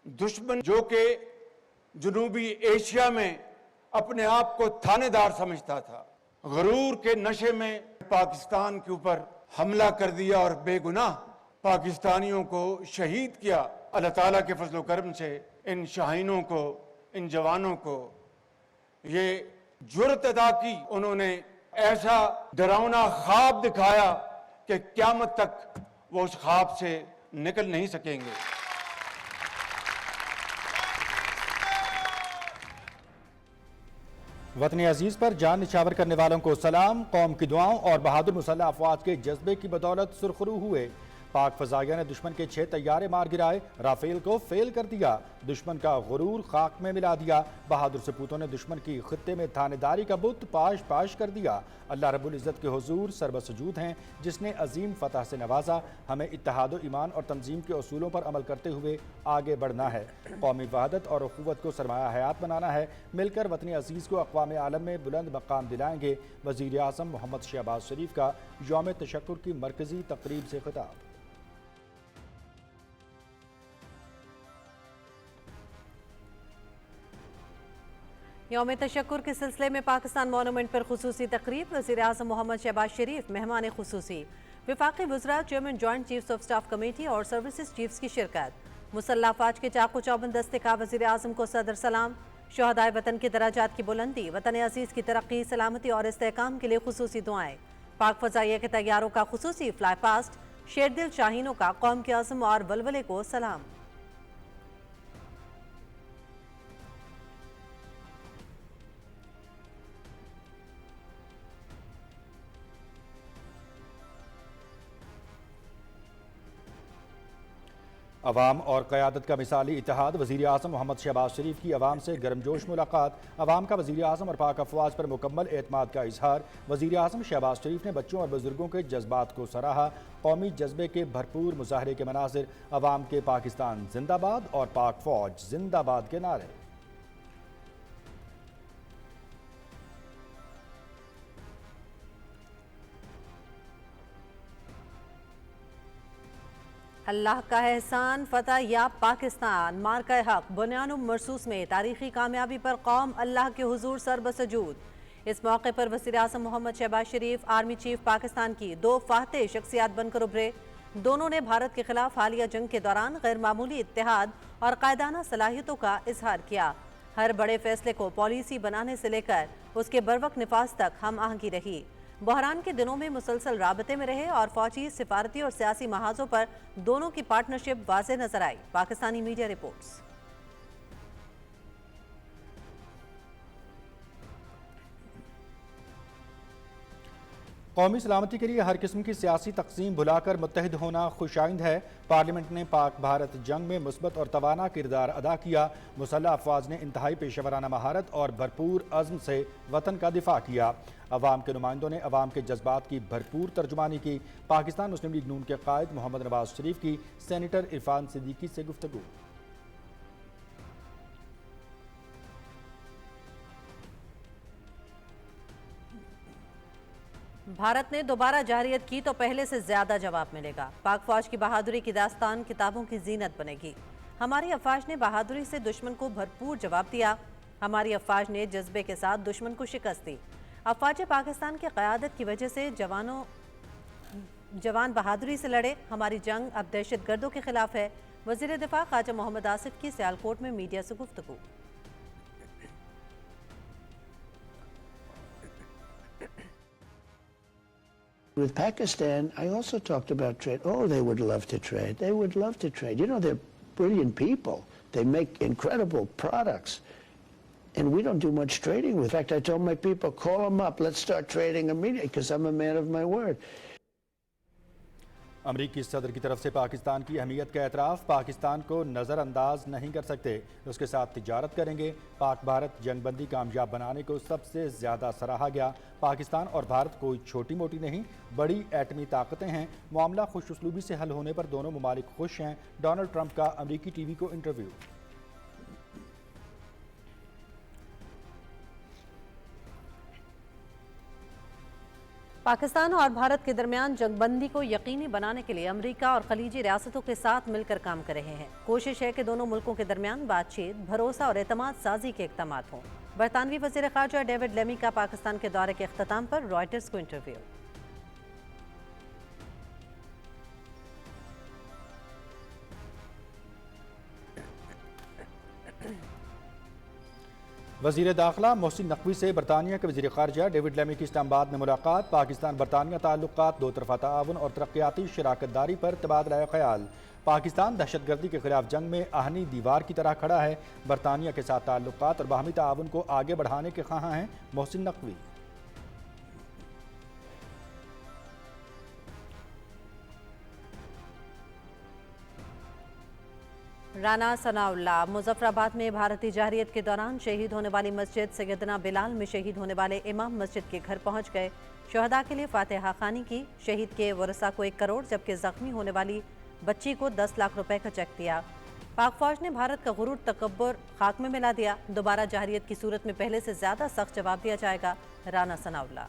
दुश्मन जो कि जनूबी एशिया में अपने आप को थानेदार समझता था, गरूर के नशे में पाकिस्तान के ऊपर हमला कर दिया और बेगुनाह पाकिस्तानियों को शहीद किया। अल्लाह ताला के फजल करम से इन शाहीनों को, इन जवानों को ये जुर्रत अदा की, उन्होंने ऐसा डरावना ख्वाब दिखाया कि क़यामत तक वो उस ख्वाब से निकल नहीं सकेंगे। वतन अजीज पर जान निछावर करने वालों को सलाम। कौम की दुआओं और बहादुर मुसल्लह अफवाज के जज्बे की बदौलत सुरखरू हुए। पाक फजाइया ने दुश्मन के 6 तैयारे मार गिराए, राफेल को फेल कर दिया, दुश्मन का गुरूर खाक में मिला दिया। बहादुर सपूतों ने दुश्मन की खित्ते में थानेदारी का बुत पाश पाश कर दिया। अल्लाह रब्बुल इज़्ज़त के हुजूर सरबसजूद हैं, जिसने अजीम फतह से नवाजा। हमें इत्तेहाद ईमान और तंजीम के असूलों पर अमल करते हुए आगे बढ़ना है। कौमी वहदत और अखुवत को सरमाया हयात बनाना है। मिलकर वतन अजीज़ को अक़वाम आलम में बुलंद मकाम दिलाएंगे। वज़ीर आज़म मोहम्मद शहबाज शरीफ का यौम तशक्कुर की मरकज़ी तकरीब से खिताब। यौम तशक्कुर के सिलसिले में पाकिस्तान मोनूमेंट पर खुसूसी तकरीब। वज़ीर आज़म मोहम्मद शहबाज शरीफ मेहमान खुसूसी। वफाकी वज़रा, chairman joint chiefs of staff committee और सर्विसेज चीफ्स की शिरकत। मुसल्लह अफवाज के चाकू चौबंद दस्ते का वज़ीर आज़म को सदर सलाम। शहदाए वतन के दराजात की बुलंदी, वतन अजीज़ की तरक्की, सलामती और इस्तेहकाम के लिए खुसूसी दुआएं। पाक फ़ज़ाइया के तैयारों का खुसूसी फ्लाई पास्ट। शेरदिल शाहीनों का कौम के अज़्म और वलवले को सलाम। अवाम और क़यादत का मिसाली इत्तेहाद। वज़ीर आज़म मोहम्मद शहबाज शरीफ की अवाम से गर्मजोश मुलाकात। अवाम का वज़ीर आज़म और पाक अफवाज पर मुकम्मल एतमाद का इजहार। वज़ीर आज़म शहबाज शरीफ ने बच्चों और बुजुर्गों के जज्बात को सराहा। कौमी जज्बे के भरपूर मुजाहरे के मनासिर। अवाम के पाकिस्तान जिंदाबाद और पाक फ़ौज जिंदाबाद के नारे। अल्लाह का एहसान, फतह या पाकिस्तान। मार्का हक बुनियानुम मरसूस में तारीखी कामयाबी पर कौम अल्लाह के हुजूर सरबसजूद। इस मौके पर वज़ीर आज़म मोहम्मद शहबाज शरीफ, आर्मी चीफ पाकिस्तान की 2 फाहते शख्सियात बनकर उभरे। दोनों ने भारत के खिलाफ हालिया जंग के दौरान गैर मामूली इत्तेहाद और कायदाना सलाहियतों का इजहार किया। हर बड़े फैसले को पॉलिसी बनाने से लेकर उसके बरवक्त निफाज तक हम आहंगी रही। बहरान के दिनों में मुसलसल राबते में रहे और फौजी, सिफारती और सियासी महाजों पर दोनों की पार्टनरशिप वाज़े नजर आई। Pakistani media reports. कौमी सलामती के लिए हर किस्म की सियासी तकसीम भुलाकर मुत्तहिद होना खुशाइंद है। पार्लियामेंट ने पाक भारत जंग में मुस्बत और तवाना किरदार अदा किया। मुसल्लह अफवाज ने इंतहाई पेशेवराना महारत और भरपूर अज़्म से वतन का दिफा किया। अवाम के नुमाइंदों ने अवाम के जज्बात की भरपूर तर्जुमानी की। पाकिस्तान मुस्लिम लीग नून के कायद मोहम्मद नवाज शरीफ की सेनेटर इरफान सिद्दीकी से गुफ्तगू। भारत ने दोबारा जारियत की तो पहले से ज्यादा जवाब मिलेगा। पाक फौज की बहादुरी की दास्तान किताबों की जीनत बनेगी। हमारी अफवाज ने बहादुरी से दुश्मन को भरपूर जवाब दिया। हमारी अफवाज ने जज्बे के साथ दुश्मन को शिकस्त दी। अफवाज पाकिस्तान की क़यादत की वजह से जवान बहादुरी से लड़े। हमारी जंग अब दहशत गर्दों के खिलाफ है। वज़ीर दिफा ख्वाजा मोहम्मद आसिफ की सियालकोट में मीडिया से गुफ्तगू। With Pakistan, I also talked about trade. Oh, they would love to trade. They would love to trade. You know, they're brilliant people. They make incredible products. And we don't do much trading. In fact, I told my people, call them up. Let's start trading immediately because I'm a man of my word. अमरीकी सदर की तरफ से पाकिस्तान की अहमियत का एतराफ़। पाकिस्तान को नज़रअंदाज नहीं कर सकते, उसके साथ तिजारत करेंगे। पाक भारत जंगबंदी कामयाब बनाने को सबसे ज़्यादा सराहा गया। पाकिस्तान और भारत कोई छोटी मोटी नहीं, बड़ी एटमी ताकतें हैं। मामला खुश उसलूबी से हल होने पर दोनों ममालिक खुश हैं। डोनाल्ड ट्रंप का अमरीकी टीवी को इंटरव्यू। पाकिस्तान और भारत के दरमियान जंगबंदी को यकीनी बनाने के लिए अमेरिका और खलीजी रियासतों के साथ मिलकर काम कर रहे हैं। कोशिश है कि दोनों मुल्कों के दरमियान बातचीत, भरोसा और एतमाद साजी के इक़दाम हों। बरतानवी वज़ीर ख़ारजा डेविड लेमी का पाकिस्तान के दौरे के अख्ताम पर रॉयटर्स को इंटरव्यू। वज़ीर दाखिला मोहसिन नकवी से बरतानिया के वज़ीर ख़ारजा डेविड लेमी की इस्लामाबाद में मुलाकात। पाकिस्तान बरतानिया ताल्लुकात, दो तरफ़ा ताउन और तरक्याती शराकतदारी पर तबादला ख्याल। पाकिस्तान दहशतगर्दी के खिलाफ जंग में आहनी दीवार की तरह खड़ा है। बरतानिया के साथ ताल्लुकात और बाहमी ताउन को आगे बढ़ाने के ख्वाह हैं मोहसिन नकवी। राना सनाउल्लाह मुजफ्फराबाद में भारतीय जाहिरियत के दौरान शहीद होने वाली मस्जिद सैयदना बिलाल में शहीद होने वाले इमाम मस्जिद के घर पहुंच गए। शहदा के लिए फातिहा खानी की। शहीद के वरसा को 1 करोड़ जबकि जख्मी होने वाली बच्ची को 10 लाख रुपए का चेक दिया। पाक फौज ने भारत का गुरूर तकब्बुर खाक में मिला दिया। दोबारा जाहिरियत की सूरत में पहले से ज्यादा सख्त जवाब दिया जाएगा। राना सनाउल्लाह।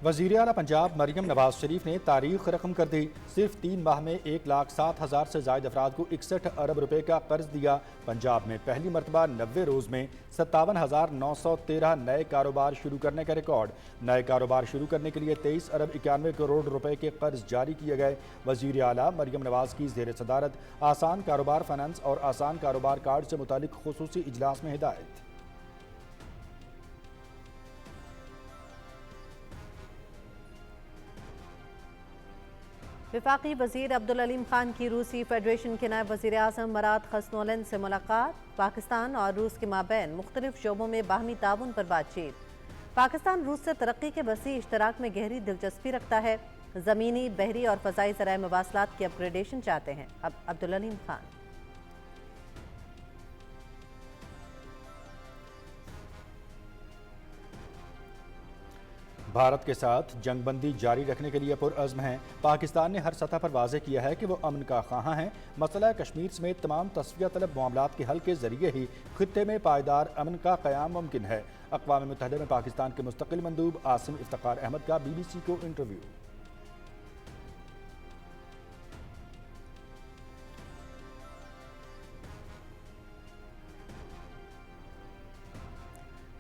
वज़ीर आला पंजाब मरियम नवाज शरीफ ने तारीख रकम कर दी। सिर्फ 3 माह में 1,07,000 से ज़ायद अफराद को 61 अरब रुपए का कर्ज दिया। पंजाब में पहली मरतबा 90 रोज़ में 57,913 नए कारोबार शुरू करने का रिकॉर्ड। नए कारोबार शुरू करने के लिए 23 अरब 91 करोड़ रुपए के कर्ज जारी किए गए। वज़ीर आला मरियम नवाज की ज़ेर सदारत आसान कारोबार फाइनेंस और आसान कारोबार कार्ड से मुतालिक खुसूसी इजलास में हिदायत। वफाकी वज़ीर अब्दुल अलीम खान की रूसी फेडरेशन के नायब वज़ीर आज़म मराद खसनोलन से मुलाकात। पाकिस्तान और रूस के माबैन मुख्तलिफ शोबों में बाहमी ताउन पर बातचीत। पाकिस्तान रूस से तरक्की के वसी इश्तराक में गहरी दिलचस्पी रखता है। ज़मीनी, बहरी और फ़ज़ाई ज़राए मवासलात की अपग्रेडेशन चाहते हैं अब्दुल अलीम खान। भारत के साथ जंगबंदी जारी रखने के लिए पुरअज़्म हैं। पाकिस्तान ने हर सतह पर वाज़ेह किया है कि वो अमन का ख्वाह है। मसला कश्मीर समेत तमाम तस्फिया तलब मामलात के हल के ज़रिए ही खित्ते में पायदार अमन का क़याम मुमकिन है। अक़वाम मुत्तहिदा में पाकिस्तान के मुस्तक़िल मंदूब आसिम इफ्तिखार अहमद का BBC को interview.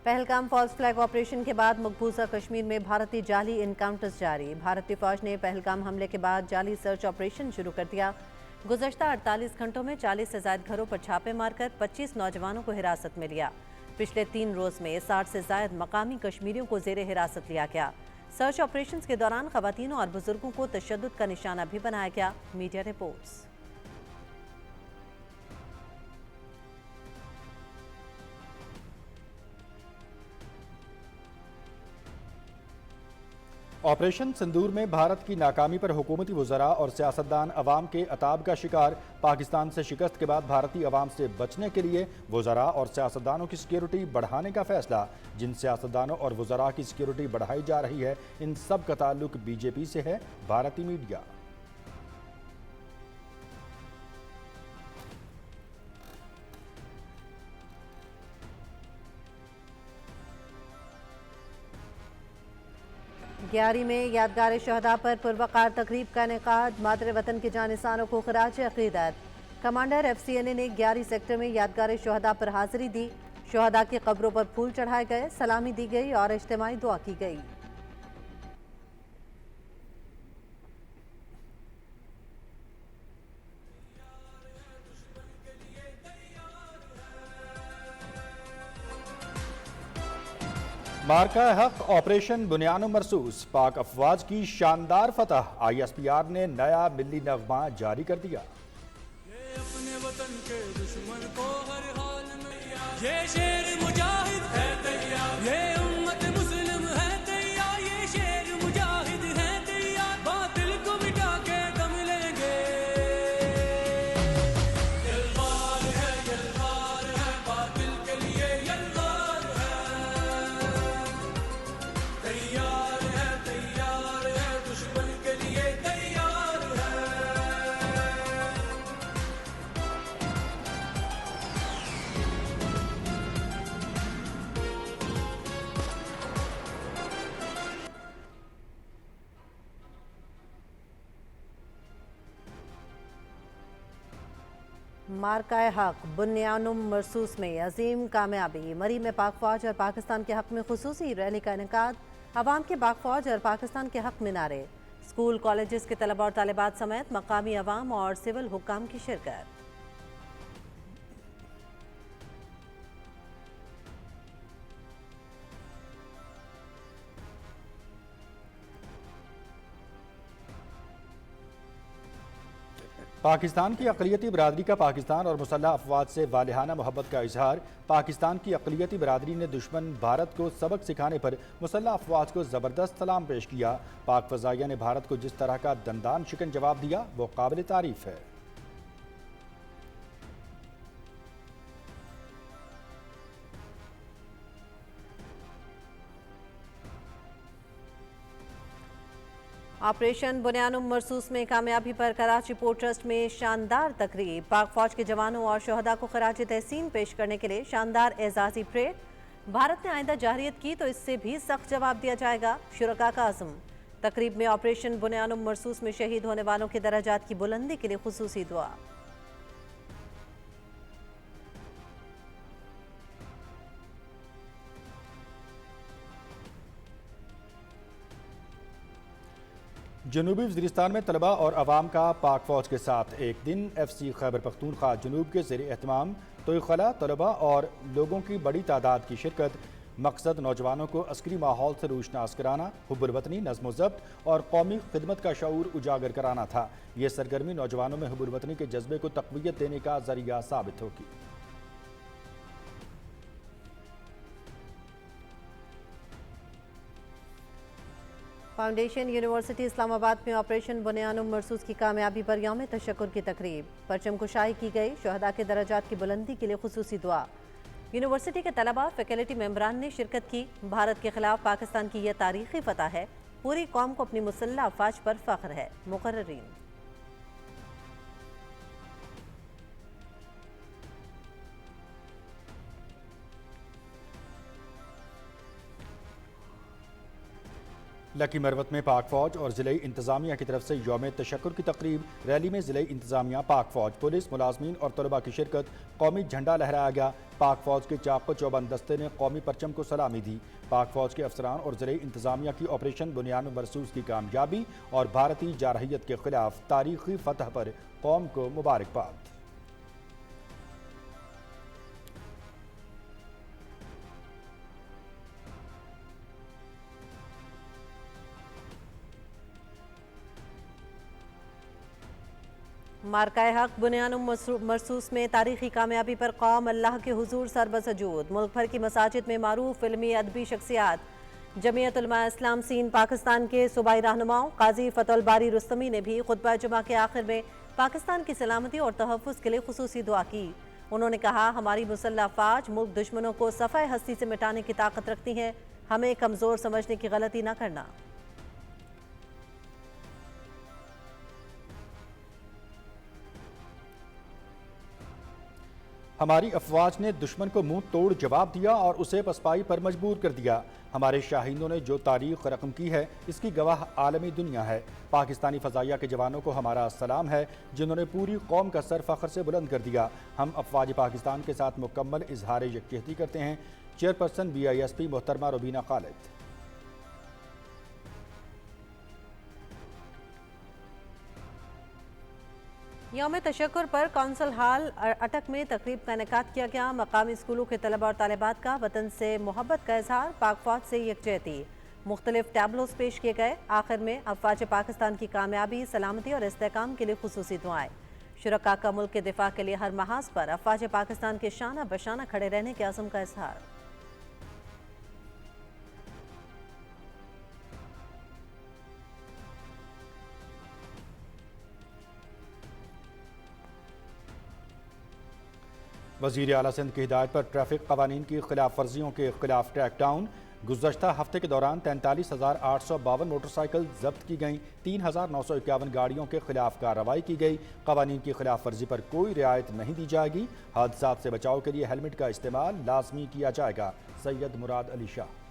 Pahalgam false flag operation के बाद मकबूजा कश्मीर में भारतीय जाली इनकाउंटर्स जारी। भारतीय फौज ने पहलगाम हमले के बाद जाली सर्च ऑपरेशन शुरू कर दिया। गुज़श्ता 48 घंटों में 40 से ज़ायद घरों पर छापे मारकर 25 नौजवानों को हिरासत में लिया। पिछले 3 रोज़ में 60 से ज़ायद मकामी कश्मीरियों को ज़ेरे हिरासत लिया गया। सर्च ऑपरेशन के दौरान ख़वातीन और बुजुर्गों को तशद्दुद का निशाना भी बनाया गया। Media reports. ऑपरेशन सिंदूर में भारत की नाकामी पर हुकूमती वज़रा और सियासतदान अवाम के अताब का शिकार। पाकिस्तान से शिकस्त के बाद भारतीय अवाम से बचने के लिए वज़रा और सियासतदानों की सिक्योरिटी बढ़ाने का फैसला। जिन सियासतदानों और वज़रा की सिक्योरिटी बढ़ाई जा रही है, इन सब का ताल्लुक BJP से है। भारतीय मीडिया। ग्यारी में यादगार शहदा पर पुरवकार तकरीब का इनेकाद। मादर वतन के जानिसानों को खराज अकीदत। कमांडर FCNA ने ग्यारी सेक्टर में यादगार शहदा पर हाजिरी दी। शहदा की कब्रों पर फूल चढ़ाए गए, सलामी दी गई और इज्तिमाई दुआ की गई। मार्का हक ऑपरेशन बुनियान मरसूस। पाक अफवाज की शानदार फतह। ISPR ने नया मिली नगमा जारी कर दिया। ये अपने वतन के दुश्मन को हर हाल में, ये शेर मुजाहिद है तैयार, ये उम्मत मुस्लिम है तैयार, ये शेर मुजाहिद है तैयार, बातिल को मिटा के दम लेंगे। यलगार है बातिल के लिए, यलगार है दुश्मन के लिए तैयार है। मार्काए हक बुनियानुम मरसूस में अजीम कामयाबी। मरी में पाक फौज और पाकिस्तान के हक में खुसूसी रैली का इनेकाद। अवाम के पाक फौज और पाकिस्तान के हक में नारे। स्कूल कॉलेजेस के तलबा और तालिबात समेत मकामी अवाम और सिविल हुक्काम की शिरकत। पाकिस्तान की अक़लियती बरादरी का पाकिस्तान और मुसल्लह अफवाज से वालिहाना मोहब्बत का इजहार। पाकिस्तान की अक़लियती बरादरी ने दुश्मन भारत को सबक सिखाने पर मुसल्लह अफवाज को ज़बरदस्त सलाम पेश किया। पाक फ़ज़ाइया ने भारत को जिस तरह का दंदान शिकन जवाब दिया वो काबिल तारीफ़ है। ऑपरेशन बुनियानुम मरसूस में कामयाबी पर कराची पोर्ट ट्रस्ट में शानदार तकरीब। पाक फौज के जवानों और शहदा को खराज तहसीन पेश करने के लिए शानदार एजाजी परेड। भारत ने आइंदा जारियत की तो इससे भी सख्त जवाब दिया जाएगा, शुरका का अज़्म। तकरीब में ऑपरेशन बुनियानुम मरसूस में शहीद होने वालों के दराजात की बुलंदी के लिए खुसूसी दुआ। जनूबी वज़ीरिस्तान में तलबा और अवाम का पाक फ़ौज के साथ एक दिन। FC खैबर पख्तूनख्वा जनूब के ज़ेर एहतमाम तोयखला तलबा और लोगों की बड़ी तादाद की शिरकत। मकसद नौजवानों को अस्करी माहौल से रूशनास कराना, हुब्बुल वतनी, नज़्म व ज़ब्त और कौमी खिदमत का शऊर उजागर कराना था। ये सरगर्मी नौजवानों में हुब्बुल वतनी के जज्बे को तक़वियत देने का ज़रिया साबित होगी। फाउंडेशन यूनिवर्सिटी इस्लामाबाद में ऑपरेशन बुनियानुम मरसूस की कामयाबी पर यौम तशक्कुर की तकरीब। परचम कुशाई की गई, शहदा के दराजात की बुलंदी के लिए खुसूसी दुआ। यूनिवर्सिटी के तलबा फैकल्टी मेंबरान ने शिरकत की। भारत के खिलाफ पाकिस्तान की यह तारीखी फतह है। पूरी कौम को अपनी मुसल्लह अफवाज पर फख्र है। मुकर्ररीन लकी मरवत में पाक फ़ौज और ज़िले इंतज़ामिया की तरफ से यौम तशक्कुर की तकरीब। रैली में ज़िले इंतज़ामिया, पाक फ़ौज, पुलिस, मुलाजमीन और तलबा की शिरकत। कौमी झंडा लहराया गया। पाक फ़ौज के चाको चौबंद दस्ते ने कौमी परचम को सलामी दी। पाक फ़ौज के अफसरान और ज़िले इंतज़ामिया की ऑपरेशन बुनियानुम मरसूस की कामयाबी और भारतीय जारहियत के खिलाफ तारीखी फतह पर कौम को मुबारकबाद। मार्काए हक बुनियानुम मरसूस में तारीखी कामयाबी पर कौम अल्लाह के हुजूर सरबसजूद। मुल्क भर की मसाजिद में मारूफ फिल्मी अदबी शख्सियात। जमीयत उलमा इस्लाम सीन पाकिस्तान के सूबाई रहनुमाओं काजी फतुल बारी रुस्तमी ने भी खुतबा जुमा के आखिर में पाकिस्तान की सलामती और तहफ़्फ़ुज़ के लिए खुसूसी दुआ की। उन्होंने कहा, हमारी मुसल्लह अफवाज मुल्क दुश्मनों को सफ़ाए हस्ती से मिटाने की ताकत रखती हैं। हमें कमज़ोर समझने की गलती न करना। हमारी अफवाज ने दुश्मन को मुंह तोड़ जवाब दिया और उसे पसपाई पर मजबूर कर दिया। हमारे शाहीनों ने जो तारीख रकम की है इसकी गवाह आलमी दुनिया है। पाकिस्तानी फ़ज़ाइया के जवानों को हमारा सलाम है जिन्होंने पूरी कौम का सर फ़ख्र से बुलंद कर दिया। हम अफवाज पाकिस्तान के साथ मुकम्मल इजहार यकजहती करते हैं। चेयरपर्सन BISP मोहतरमा रुबीना खालिद। यौम तशक्कुर पर कौंसल हाल अटक में तकरीब का इनेकाद किया गया। मकामी स्कूलों के तलबा और तालिबात का वतन से मोहब्बत का इजहार, पाक फौज से यकजहती। मुख्तलिफ टैबलोस पेश किए गए। आखिर में अफवाज पाकिस्तान की कामयाबी, सलामती और इस्तेहकाम के लिए खुसूसी दुआएं। शुरका का मुल्क के दिफा के लिए हर महाज पर अफवाज पाकिस्तान के शाना बशाना खड़े रहने के अज़्म का इजहार। वज़ीर आला सिंध की हिदायत पर ट्रैफिक कवानीन की खिलाफ वर्जियों के खिलाफ क्रैक डाउन। गुज़श्ता हफ्ते के दौरान 43,852 मोटरसाइकिल जब्त की गईं। 3,951 गाड़ियों के खिलाफ कार्रवाई की गई। कवानीन की खिलाफ वर्जी पर कोई रियायत नहीं दी जाएगी। हादसात से बचाव के लिए हेलमेट का इस्तेमाल लाजमी किया जाएगा। सैयद मुराद अली शाह।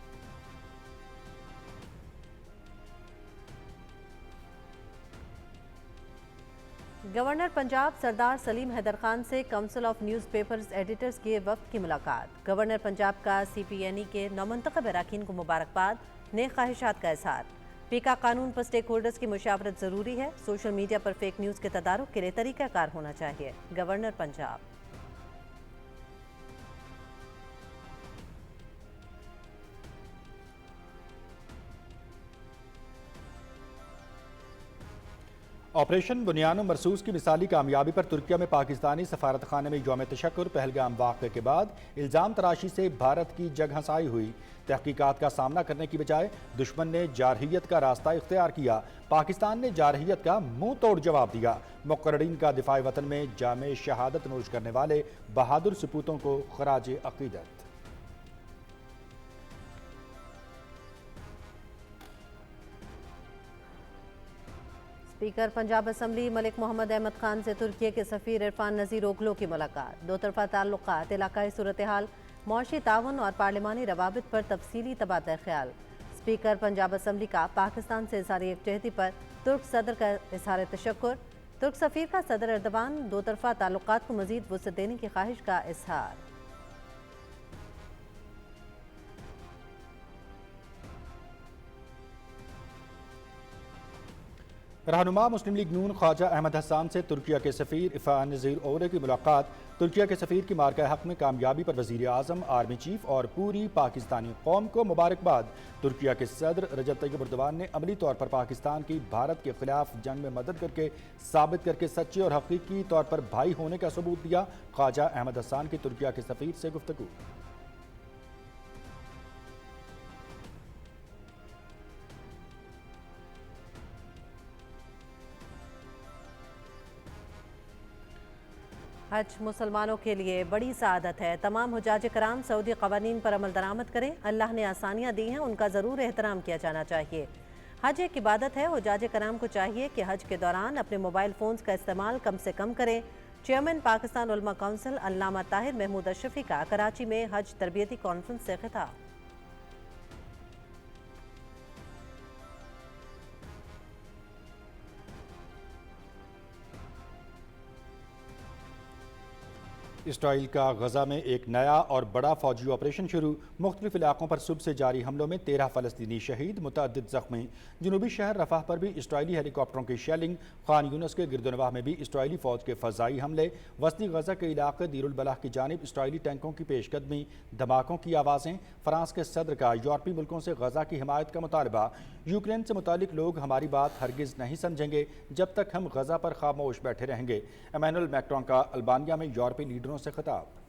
गवर्नर पंजाब सरदार सलीम हैदर खान से काउंसिल ऑफ न्यूज़पेपर्स एडिटर्स के वफ्द की मुलाकात। गवर्नर पंजाब का CPNE के नौमंतखब अरकान को मुबारकबाद, नेक ख्वाहिशात का इजहार। पीका कानून पर स्टेक होल्डर्स की मुशावरत ज़रूरी है। सोशल मीडिया पर फेक न्यूज़ के तदारुक के लिए तरीक़ाकार होना चाहिए। गवर्नर पंजाब। ऑपरेशन बुनियानो मरसूस की मिसाली कामयाबी पर तुर्किया में पाकिस्तानी सफारत खाने में यौम तशक्कुर। पहलगाम वाक़े के बाद इल्ज़ाम तराशी से भारत की जग हंसाई हुई। तहकीकात का सामना करने की बजाय दुश्मन ने जारहियत का रास्ता इख्तियार किया। पाकिस्तान ने जारहियत का मुंह तोड़ जवाब दिया। मुक़र्ररीन का दिफ़ाए वतन में जामे शहादत नोश करने वाले बहादुर सपूतों को खराज अक़ीदत। स्पीकर पंजाब असम्बली मलिक मोहम्मद अहमद खान से तुर्की के सफ़ीर इरफान नज़ीर ओगलो की मुलाकात। दो तरफ़ा ताल्लुकात, इलाकाई सूरत हाल, मौशी ताउन और पार्लिमानी रवाबित पर तफसीली तबादला ख्याल। स्पीकर पंजाब असम्बली का पाकिस्तान से इज़हार यकजहती पर तुर्क सदर का इज़हार तशक्कुर। तुर्क सफ़ीर का सदर एर्दोगान दो तरफ़ा ताल्लुकात को मज़ीद वुसअत देने की ख्वाहिश का इज़हार। रहनुमा मुस्लिम लीग नून ख्वाजा अहमद हसान से तुर्किया के सफ़ीर इरफान नज़ीर ओगलो की मुलाकात। तुर्किया के सफ़ीर की मार्का हक़ में कामयाबी पर वज़ीर आज़म, आर्मी चीफ और पूरी पाकिस्तानी कौम को मुबारकबाद। तुर्किया के सदर रजब तय्यब एर्दोगान ने अमली तौर पर पाकिस्तान की भारत के खिलाफ जंग में मदद करके साबित करके सच्चे और हकीकी तौर पर भाई होने का सबूत दिया। ख्वाजा अहमद हसान की तुर्किया के सफ़ीर से गुफ्तगू। हज मुसलमानों के लिए बड़ी सआदत है। तमाम हुजाज कराम सऊदी कवानीन पर अमल दरामद करें। अल्लाह ने आसानियाँ दी हैं, उनका ज़रूर एहतराम किया जाना चाहिए। हज एक इबादत है। हुजाज कराम को चाहिए कि हज के दौरान अपने मोबाइल फ़ोन्स का इस्तेमाल कम से कम करें। चेयरमैन पाकिस्तान उलमा काउंसिल अल्लामा ताहिर महमूद अशरफी का कराची में हज तरबियती कॉन्फ्रेंस से खिताब। इसराइल का गजा में एक नया और बड़ा फौजी ऑपरेशन शुरू। मुख्तलिफ इलाकों पर सुबह से जारी हमलों में 13 फ़लस्तीनी शहीद, मुतअद्दिद ज़ख्मी। जनूबी शहर रफ़ाह पर भी इसराइली हेलीकॉप्टरों की शेलिंग। खान यूनस के गिरदोनवाह में भी इसराइली फ़ौज के फ़ज़ाई हमले। वस्ती गजा के इलाके दीरुल बलाह की जानिब इसराइली टैंकों की पेशकदमी, धमाकों की आवाज़ें। फ्रांस के सदर का यूरोपीय मुल्कों से गजा की हिमायत का मुतालबा। यूक्रेन से मुतालिक लोग हमारी बात हरगिज़ नहीं समझेंगे जब तक हम गजा पर खामोश बैठे रहेंगे। इमैनुअल मैक्रोन का अल्बानिया में यूरोपीय लीडरों से खिताब।